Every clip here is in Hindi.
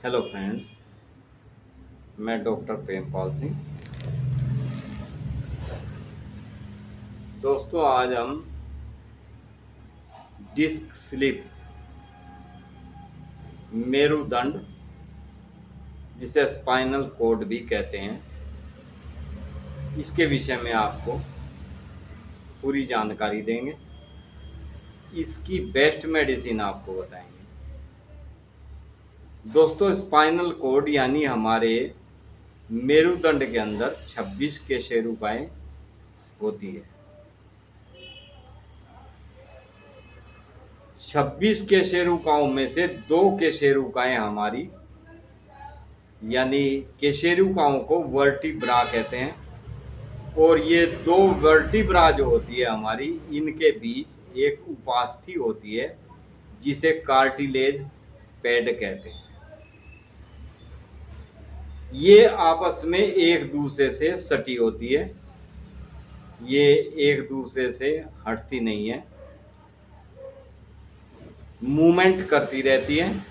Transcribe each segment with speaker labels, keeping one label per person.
Speaker 1: हेलो फ्रेंड्स, मैं डॉक्टर प्रेमपाल सिंह। दोस्तों, आज हम डिस्क स्लिप, मेरुदंड, जिसे स्पाइनल कॉर्ड भी कहते हैं, इसके विषय में आपको पूरी जानकारी देंगे। इसकी बेस्ट मेडिसिन आपको बताएंगे। दोस्तों, स्पाइनल कॉर्ड यानी हमारे मेरुदंड के अंदर 26 केशेरुकाएँ होती है। 26 केशेरुकाओं में से 2 केशेरुकाएँ हमारी यानी केशेरुकाओं को वर्टिब्रा कहते हैं, और ये 2 वर्टिब्रा जो होती है हमारी, इनके बीच एक उपास्थि होती है जिसे कार्टिलेज पैड कहते हैं। ये आपस में एक दूसरे से सटी होती है, ये एक दूसरे से हटती नहीं है, मूवमेंट करती रहती है,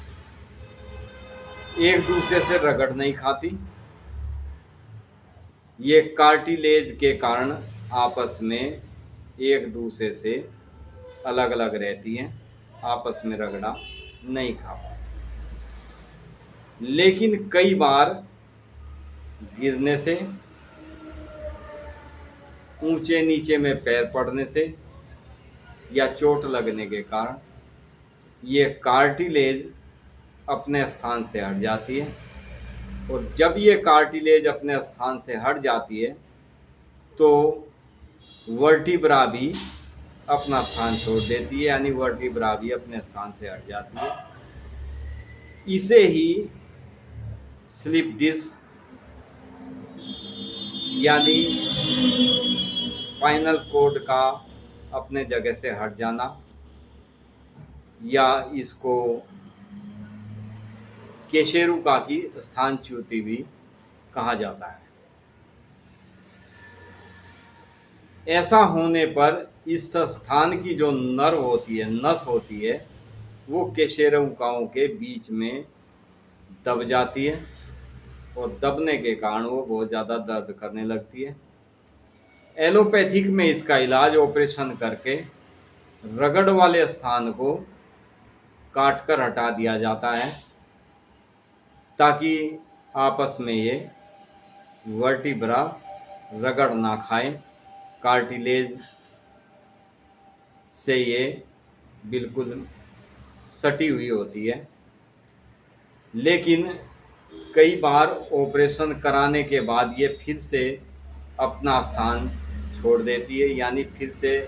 Speaker 1: एक दूसरे से रगड़ नहीं खाती। ये कार्टिलेज के कारण आपस में एक दूसरे से अलग अलग रहती हैं, आपस में रगड़ा नहीं खा पाती। लेकिन कई बार गिरने से, ऊंचे नीचे में पैर पड़ने से या चोट लगने के कारण ये कार्टिलेज अपने स्थान से हट जाती है, और जब ये कार्टिलेज अपने स्थान से हट जाती है तो वर्टिब्रा भी अपना स्थान छोड़ देती है, यानी वर्टिब्रा भी अपने स्थान से हट जाती है। इसे ही स्लिप डिस्क यानी स्पाइनल कॉर्ड का अपने जगह से हट जाना, या इसको केशेरुका की स्थानच्युति भी कहा जाता है। ऐसा होने पर इस स्थान की जो नर्व होती है, नस होती है, वो केशेरुकाओं के बीच में दब जाती है, और दबने के कारण वो बहुत ज़्यादा दर्द करने लगती है। एलोपैथिक में इसका इलाज ऑपरेशन करके रगड़ वाले स्थान को काट कर हटा दिया जाता है, ताकि आपस में ये वर्टिब्रा रगड़ ना खाए। कार्टिलेज से ये बिल्कुल सटी हुई होती है। लेकिन कई बार ऑपरेशन कराने के बाद ये फिर से अपना स्थान छोड़ देती है, यानी फिर से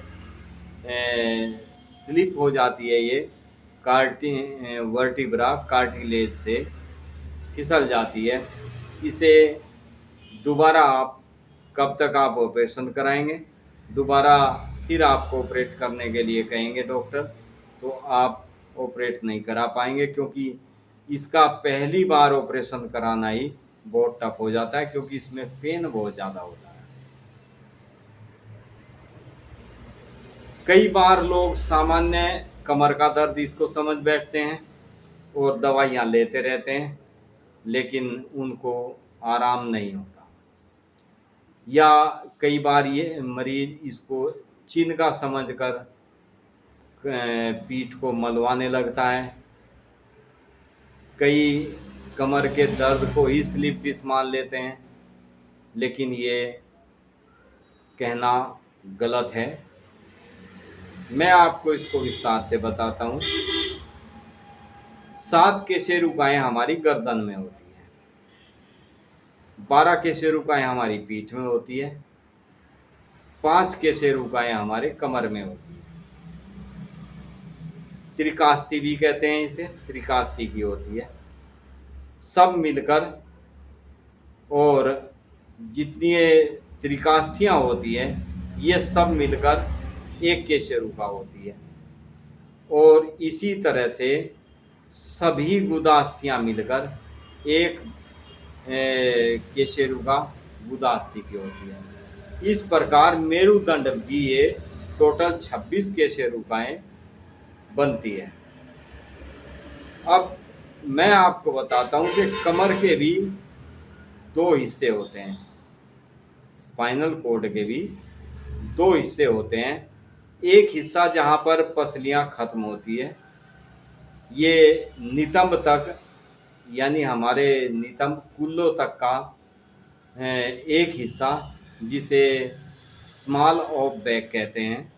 Speaker 1: स्लिप हो जाती है। ये वर्टिब्रा कार्टिलेज से फिसल जाती है। इसे दोबारा आप कब तक आप ऑपरेशन कराएंगे, दोबारा फिर आपको ऑपरेट करने के लिए कहेंगे डॉक्टर, तो आप ऑपरेट नहीं करा पाएंगे, क्योंकि इसका पहली बार ऑपरेशन कराना ही बहुत टफ हो जाता है, क्योंकि इसमें पेन बहुत ज़्यादा होता है। कई बार लोग सामान्य कमर का दर्द इसको समझ बैठते हैं और दवाइयाँ लेते रहते हैं, लेकिन उनको आराम नहीं होता। या कई बार ये मरीज इसको चिन्ह का समझकर पीठ को मलवाने लगता है। कई कमर के दर्द को ही स्लिप डिस्क मान लेते हैं, लेकिन ये कहना गलत है। मैं आपको इसको विस्तार से बताता हूँ। 7 केशेरुकाएँ हमारी गर्दन में होती है, 12 केशेरुकाएँ हमारी पीठ में होती है, 5 केशेरुकाएँ हमारे कमर में होती है। त्रिकास्ती भी कहते हैं इसे, त्रिकास्ती की होती है। सब मिलकर, और जितनी ये त्रिकास्थियाँ होती हैं, ये सब मिलकर एक केशेरुका होती है। और इसी तरह से सभी गुदास्थियाँ मिलकर एक केशेरुका गुदास्थि की होती है। इस प्रकार मेरुदंड भी ये टोटल 26 केशेरुकाएँ बनती है। अब मैं आपको बताता हूँ कि कमर के भी दो हिस्से होते हैं, स्पाइनल कॉर्ड के भी दो हिस्से होते हैं। एक हिस्सा जहाँ पर पसलियाँ खत्म होती है, ये नितंब तक, यानी हमारे नितंब कुल्लों तक का एक हिस्सा, जिसे स्मॉल ऑफ बैक कहते हैं,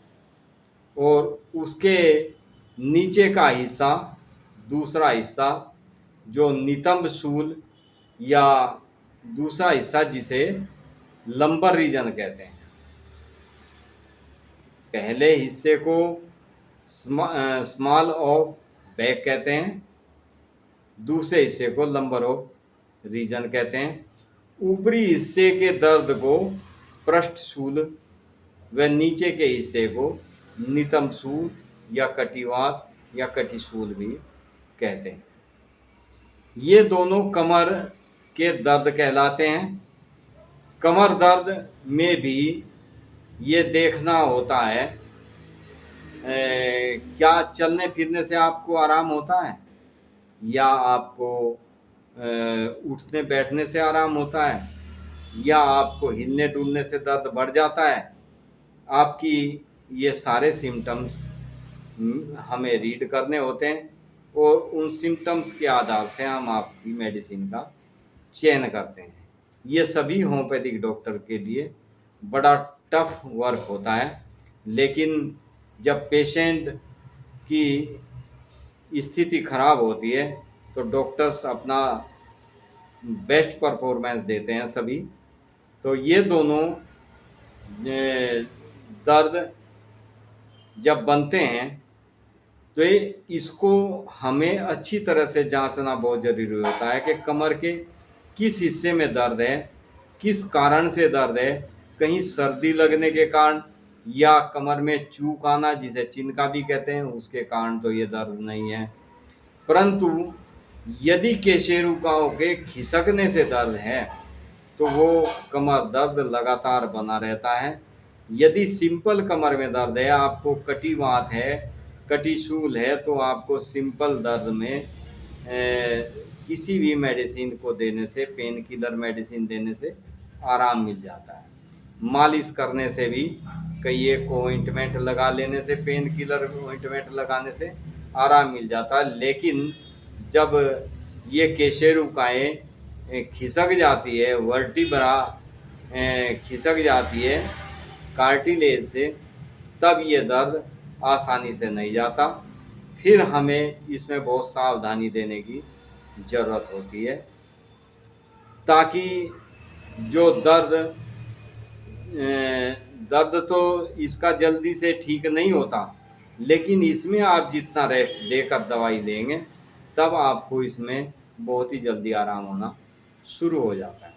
Speaker 1: और उसके नीचे का हिस्सा, दूसरा हिस्सा जो नितंब शूल, या दूसरा हिस्सा जिसे लंबर रीजन कहते हैं। पहले हिस्से को स्मॉल ऑफ बैक कहते हैं, दूसरे हिस्से को लंबर ऑफ रीजन कहते हैं। ऊपरी हिस्से के दर्द को पृष्ठशूल व नीचे के हिस्से को नितंब शूल या कटिवात या कटिशूल भी कहते हैं। ये दोनों कमर के दर्द कहलाते हैं। कमर दर्द में भी ये देखना होता है क्या चलने फिरने से आपको आराम होता है, या आपको उठने बैठने से आराम होता है, या आपको हिलने डुलने से दर्द बढ़ जाता है। आपकी ये सारे सिम्टम्स हमें रीड करने होते हैं, और उन सिम्टम्स के आधार से हम आपकी मेडिसिन का चयन करते हैं। ये सभी होम्योपैथिक डॉक्टर के लिए बड़ा टफ वर्क होता है, लेकिन जब पेशेंट की स्थिति खराब होती है तो डॉक्टर्स अपना बेस्ट परफॉर्मेंस देते हैं सभी। तो ये दोनों दर्द जब बनते हैं तो इसको हमें अच्छी तरह से जांचना बहुत ज़रूरी होता है कि कमर के किस हिस्से में दर्द है, किस कारण से दर्द है। कहीं सर्दी लगने के कारण या कमर में चूक आना, जिसे चिनका भी कहते हैं, उसके कारण तो ये दर्द नहीं है। परंतु यदि केशेरुकाओं के खिसकने से दर्द है तो वो कमर दर्द लगातार बना रहता है। यदि सिंपल कमर में दर्द है, आपको कटिवात है, कटिशूल है, तो आपको सिंपल दर्द में किसी भी मेडिसिन को देने से, पेन किलर मेडिसिन देने से आराम मिल जाता है। मालिश करने से भी, कई एक ऑइंटमेंट लगा लेने से, पेन किलर ऑइंटमेंट लगाने से आराम मिल जाता है। लेकिन जब ये केशेरुकाएँ खिसक जाती है, वर्टिब्रा खिसक जाती है कार्टिलेज से, तब ये दर्द आसानी से नहीं जाता। फिर हमें इसमें बहुत सावधानी देने की ज़रूरत होती है, ताकि जो दर्द तो इसका जल्दी से ठीक नहीं होता, लेकिन इसमें आप जितना रेस्ट देकर दवाई लेंगे तब आपको इसमें बहुत ही जल्दी आराम होना शुरू हो जाता है।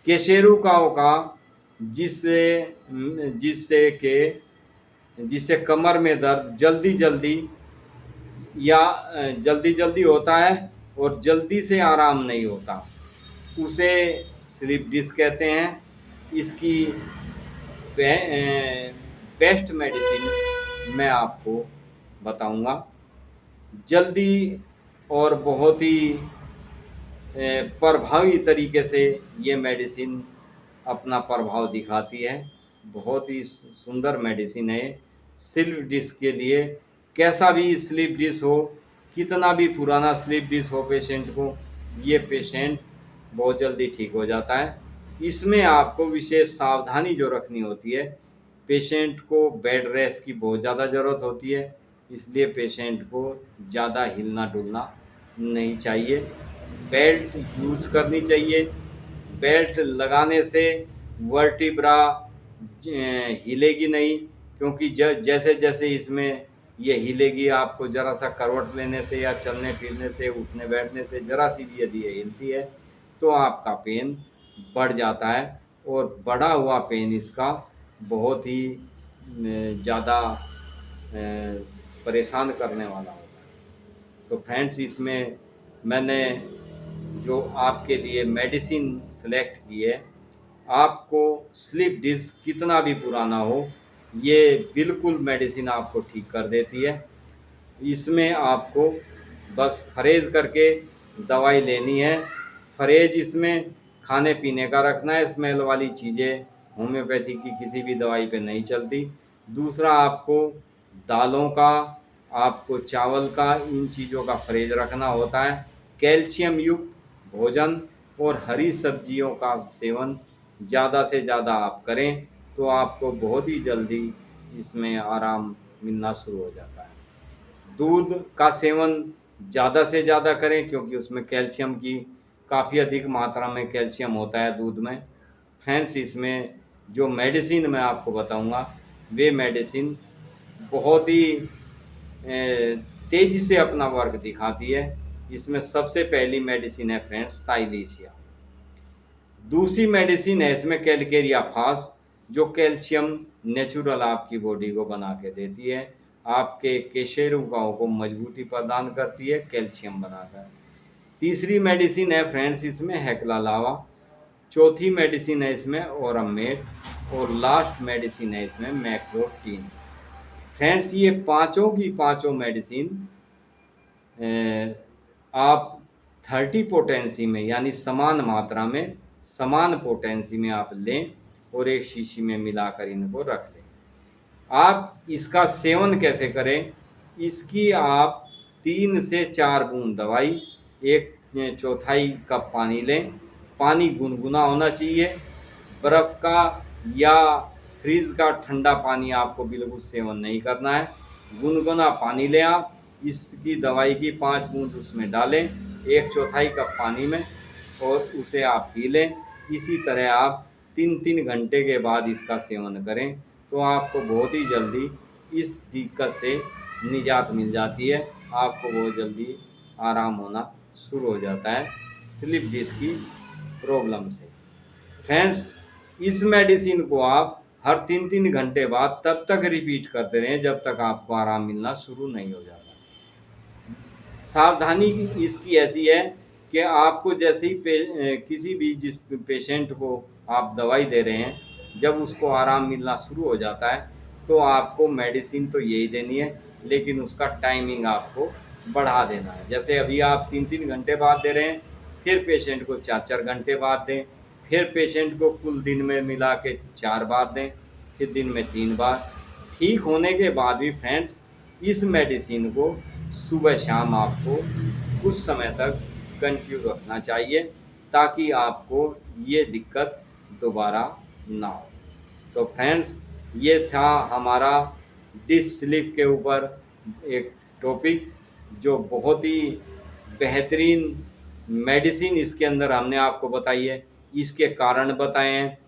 Speaker 1: केशेरुकाओं का जिससे जिससे कमर में दर्द जल्दी जल्दी होता है और जल्दी से आराम नहीं होता, उसे स्लिप डिस्क कहते हैं। इसकी बेस्ट मेडिसिन मैं आपको बताऊंगा। जल्दी और बहुत ही प्रभावी तरीके से ये मेडिसिन अपना प्रभाव दिखाती है। बहुत ही सुंदर मेडिसिन है। स्लिप डिस्क के लिए कैसा भी स्लिप डिस्क हो, कितना भी पुराना स्लिप डिस्क हो पेशेंट को, ये पेशेंट बहुत जल्दी ठीक हो जाता है। इसमें आपको विशेष सावधानी जो रखनी होती है, पेशेंट को बेड रेस्ट की बहुत ज़्यादा ज़रूरत होती है, इसलिए पेशेंट को ज़्यादा हिलना डुलना नहीं चाहिए। बेल्ट यूज करनी चाहिए। बेल्ट लगाने से वर्टिब्रा हिलेगी नहीं, क्योंकि जैसे जैसे इसमें ये हिलेगी, आपको ज़रा सा करवट लेने से या चलने फिरने से, उठने बैठने से ज़रा सी भी यदि ये हिलती है तो आपका पेन बढ़ जाता है, और बढ़ा हुआ पेन इसका बहुत ही ज़्यादा परेशान करने वाला होता है। तो फ्रेंड्स, इसमें मैंने जो आपके लिए मेडिसिन सेलेक्ट की है, आपको स्लिप डिस्क कितना भी पुराना हो, ये बिल्कुल मेडिसिन आपको ठीक कर देती है। इसमें आपको बस परहेज करके दवाई लेनी है। परहेज इसमें खाने पीने का रखना है, स्मेल वाली चीज़ें होम्योपैथी की किसी भी दवाई पे नहीं चलती। दूसरा, आपको दालों का, आपको चावल का, इन चीज़ों का परहेज रखना होता है। कैल्शियम युक्त भोजन और हरी सब्जियों का सेवन ज़्यादा से ज़्यादा आप करें तो आपको बहुत ही जल्दी इसमें आराम मिलना शुरू हो जाता है। दूध का सेवन ज़्यादा से ज़्यादा करें क्योंकि उसमें कैल्शियम की काफ़ी अधिक मात्रा में कैल्शियम होता है दूध में। फ्रेंड्स, इसमें जो मेडिसिन मैं आपको बताऊंगा वे मेडिसिन बहुत ही तेज़ी से अपना वर्क दिखाती है। इसमें सबसे पहली मेडिसिन है फ्रेंड्स साइलेशिया। दूसरी मेडिसिन है इसमें कैलकेरिया फास, जो कैल्शियम नेचुरल आपकी बॉडी को बना के देती है, आपके केशेरुकाओं को मजबूती प्रदान करती है कैल्शियम बनाकर। तीसरी मेडिसिन है फ्रेंड्स इसमें हैकला लावा। चौथी मेडिसिन है इसमें ओरमेट। और लास्ट मेडिसिन है इसमें मैक्रोटीन। फ्रेंड्स, ये पांचों की पांचों मेडिसिन आप 30 पोटेंसी में यानी समान मात्रा में समान पोटेंसी में आप लें और एक शीशी में मिलाकर इनको रख लें। आप इसका सेवन कैसे करें? इसकी आप 3 से 4 बूंद दवाई, एक चौथाई कप पानी लें। पानी गुनगुना होना चाहिए। बर्फ़ का या फ्रिज का ठंडा पानी आपको बिल्कुल सेवन नहीं करना है। गुनगुना पानी लें आप, इसकी दवाई की 5 बूंद उसमें डालें, एक चौथाई कप पानी में, और उसे आप पी लें। इसी तरह आप 3-3 घंटे के बाद इसका सेवन करें तो आपको बहुत ही जल्दी इस दिक्कत से निजात मिल जाती है। आपको बहुत जल्दी आराम होना शुरू हो जाता है स्लिप डिस्क की प्रॉब्लम से। फ्रेंड्स, इस मेडिसिन को आप हर 3-3 घंटे बाद तब तक रिपीट करते रहें जब तक आपको आराम मिलना शुरू नहीं हो जाता। सावधानी इसकी ऐसी है कि आपको जैसे ही किसी भी जिस पेशेंट को आप दवाई दे रहे हैं, जब उसको आराम मिलना शुरू हो जाता है तो आपको मेडिसिन तो यही देनी है, लेकिन उसका टाइमिंग आपको बढ़ा देना है। जैसे अभी आप 3-3 घंटे बाद दे रहे हैं, फिर पेशेंट को 4-4 घंटे बाद दें, फिर पेशेंट को कुल दिन में मिला के 4 बार दें, फिर दिन में 3 बार। ठीक होने के बाद भी फ्रेंड्स, इस मेडिसिन को सुबह शाम आपको कुछ समय तक कंटिन्यू रखना चाहिए ताकि आपको ये दिक्कत दोबारा ना हो। तो फ्रेंड्स, ये था हमारा डिस्क स्लिप के ऊपर एक टॉपिक, जो बहुत ही बेहतरीन मेडिसिन इसके अंदर हमने आपको बताई है, इसके कारण बताए हैं।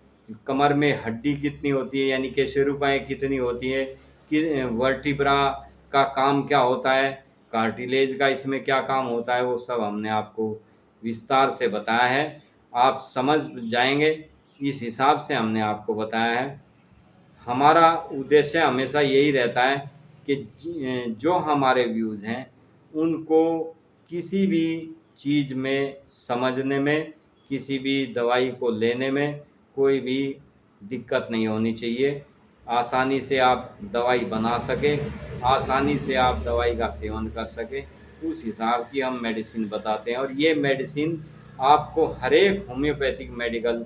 Speaker 1: कमर में हड्डी कितनी होती है यानी कि शेरुपाएँ कितनी होती हैं, कि वर्टिब्रा का काम क्या होता है, कार्टिलेज का इसमें क्या काम होता है, वो सब हमने आपको विस्तार से बताया है। आप समझ जाएंगे, इस हिसाब से हमने आपको बताया है। हमारा उद्देश्य हमेशा यही रहता है कि जो हमारे व्यूज़ हैं उनको किसी भी चीज़ में समझने में, किसी भी दवाई को लेने में कोई भी दिक्कत नहीं होनी चाहिए। आसानी से आप दवाई बना सकें, आसानी से आप दवाई का सेवन कर सकें, उस हिसाब की हम मेडिसिन बताते हैं। और ये मेडिसिन आपको हर एक होम्योपैथिक मेडिकल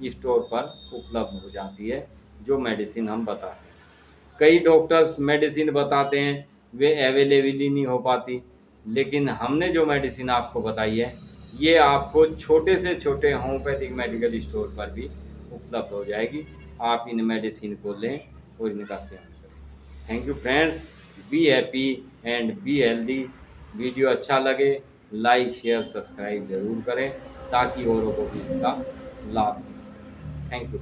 Speaker 1: स्टोर पर उपलब्ध हो जाती है, जो मेडिसिन हम बताते हैं। कई डॉक्टर्स मेडिसिन बताते हैं वे अवेलेबल ही नहीं हो पाती, लेकिन हमने जो मेडिसिन आपको बताई है ये आपको छोटे से छोटे होम्योपैथिक मेडिकल स्टोर पर भी उपलब्ध हो जाएगी। आप इन मेडिसिन को लें और इनका सेवन करें। Thank you friends, be happy and be healthy. Video अच्छा लगे लाइक शेयर सब्सक्राइब ज़रूर करें ताकि औरों को भी इसका लाभ मिल सके। Thank you.